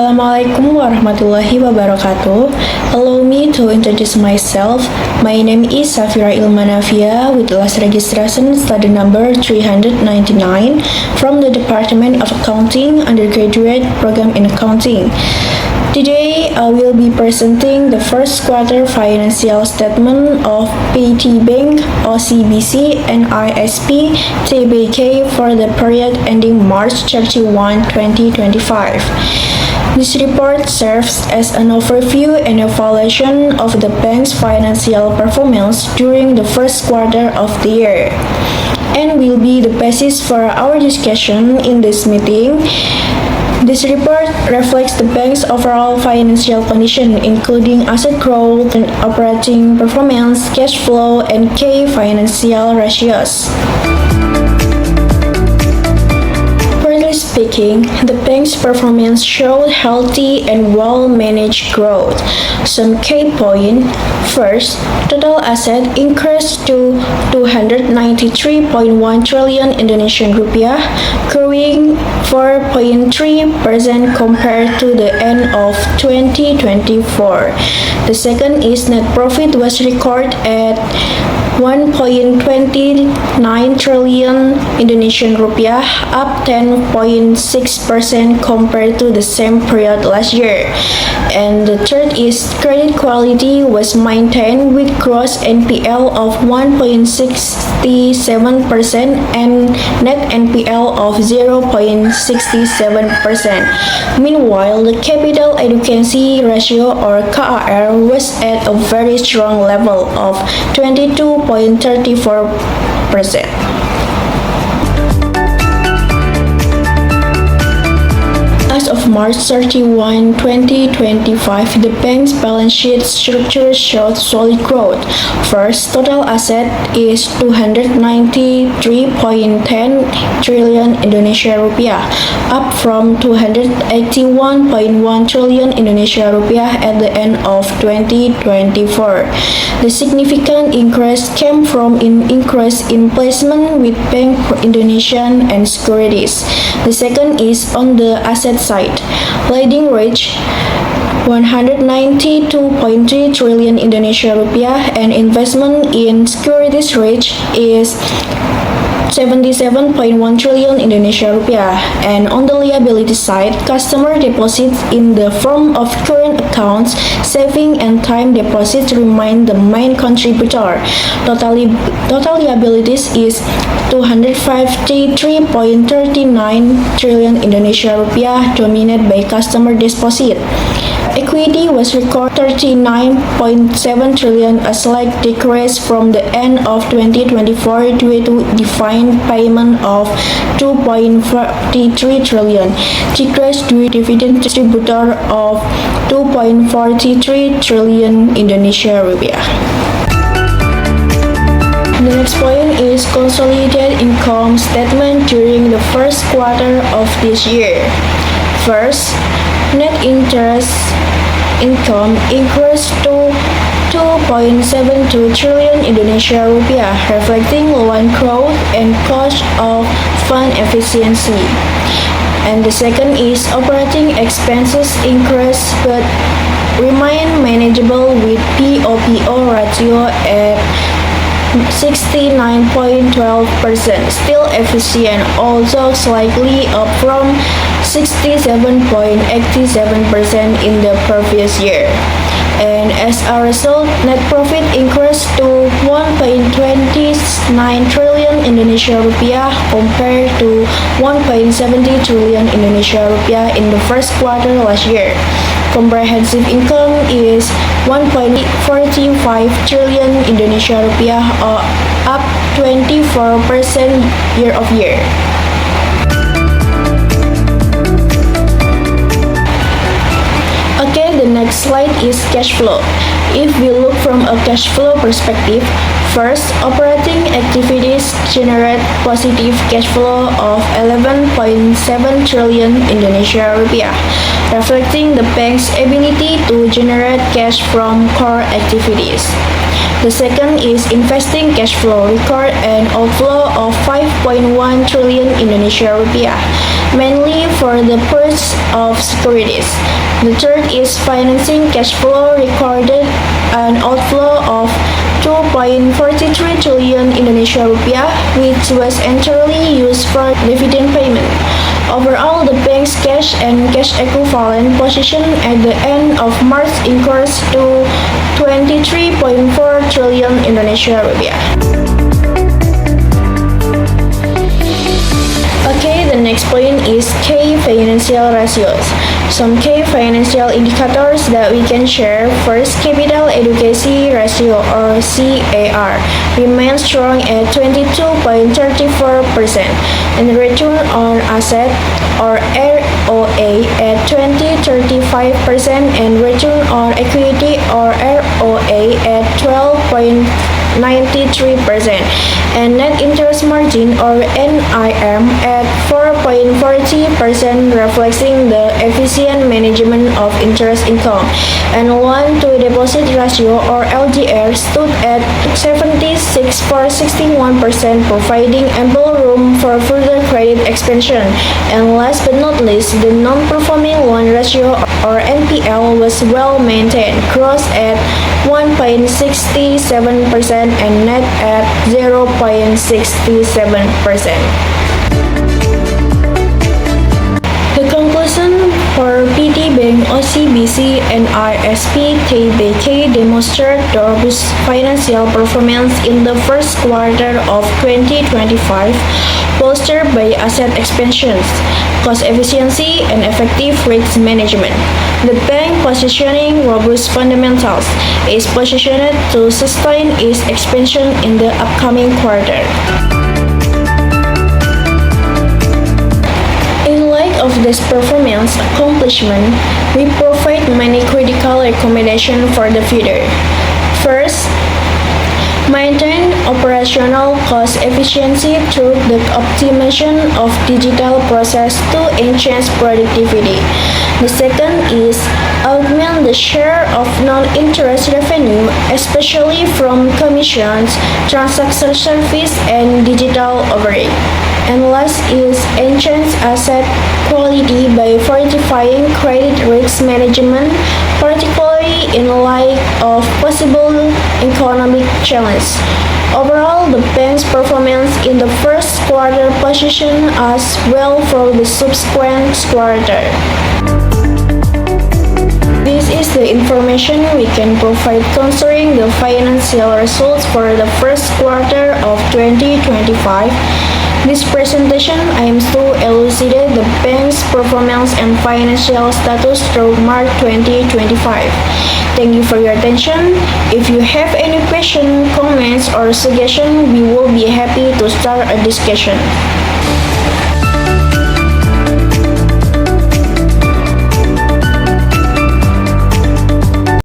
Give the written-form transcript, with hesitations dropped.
Assalamualaikum warahmatullahi wabarakatuh. Allow me to introduce myself. My name is Safira Ilmanafia with last registration study number 399 from the Department of Accounting Undergraduate Program in Accounting. Today, I will be presenting the first quarter financial statement of PT Bank, OCBC, and ISP TBK for the period ending March 31, 2025. This report serves as an overview and evaluation of the bank's financial performance during the first quarter of the year, and will be the basis for our discussion in this meeting. This report reflects the bank's overall financial condition, including asset growth and operating performance, cash flow, and key financial ratios. Broadly speaking, the bank's performance showed healthy and well-managed growth. Some key points: first, total asset increased to 293.1 trillion Indonesian rupiah, growing 4.3% compared to the end of 2024. The second is net profit was recorded at 1.29 trillion Indonesian rupiah, up 10.6% compared to the same period last year. And the third is credit quality was maintained with gross NPL of 1.67% and net NPL of 0.67%. Meanwhile, the capital adequacy ratio or CAR was at a very strong level of 22.34%. As of March 31, 2025, the bank's balance sheet structure showed solid growth. First, total asset is 293.10 trillion Indonesia rupiah, up from 281.1 trillion Indonesia rupiah at the end of 2024. The significant increase came from an increase in placement with Bank Indonesian and securities. The second is on the asset side. Lending reached 192.3 trillion Indonesia rupiah and investment in securities reached is 77.1 trillion Indonesia rupiah. And on the liability side, customer deposits in the form of current accounts, saving and time deposits remain the main contributor. Total liabilities is 253.39 trillion Indonesia rupiah, dominated by customer deposit. Equity was recorded 39.7 trillion, a slight decrease from the end of 2024 due to defined payment of 2.43 trillion, decrease due to dividend distributor of 2.43 trillion Indonesia rupiah. The next point is consolidated income statement during the first quarter of this year. First, net interest income increased to 2.72 trillion Indonesia rupiah, reflecting loan growth and cost of fund efficiency. And the second is operating expenses increase but remain manageable with POPO ratio at 69.12%, still efficient, also slightly up from 67.87% in the previous year. And as a result, net profit increased to 1.29 trillion Indonesia rupiah compared to 1.70 trillion Indonesia rupiah in the first quarter last year. Comprehensive income is 1.45 trillion Indonesia rupiah, or up 24% year of year. Okay, the next slide is cash flow. If we look from a cash flow perspective, first, operating activities generate positive cash flow of 11.7 trillion Indonesia rupiah, reflecting the bank's ability to generate cash from core activities. The second is investing cash flow, record an outflow of 5.1 trillion Indonesia rupiah. mainly for the purchase of securities. The third is financing cash flow recorded an outflow of 2.43 trillion Indonesia rupiah, which was entirely used for dividend payment. Overall, the bank's cash and cash equivalent position at the end of March increased to 23.4 trillion Indonesia rupiah. Okay, the next point is key financial ratios. Some key financial indicators that we can share. First, capital adequacy ratio or CAR remains strong at 22.34% and return on asset or ROA at 20.35% and return on equity or ROA at 12.93% and net interest margin or NIM at 4.40%, reflecting the efficient management of interest income. And loan to deposit ratio or LDR stood at 76.61%, providing ample room for further credit expansion. And last but not least, the non-performing loan ratio or NPL was well maintained, gross at 1.67% and net at 0.67%. The conclusion for PT Bank OCBC and ISP TBK demonstrate the robust financial performance in the first quarter of 2025, bolstered by asset expansions, cost efficiency, and effective risk management. The bank, positioning robust fundamentals, is positioned to sustain its expansion in the upcoming quarter. In light of this performance accomplishment, we provide many critical recommendations for the future. First, maintain operational cost efficiency through the optimization of digital process to enhance productivity. The second is augment the share of non-interest revenue, especially from commissions, transaction service, and digital overhead. And last is enhance asset quality by fortifying credit risk management, particularly in light of possible economic challenges. Overall, the bank's performance in the first quarter positioned us well for the subsequent quarter. This is the information we can provide concerning the financial results for the first quarter of 2025. This presentation aims to elucidate the bank's performance and financial status through March 2025. Thank you for your attention. If you have any questions, comments, or suggestions, we will be happy to start a discussion.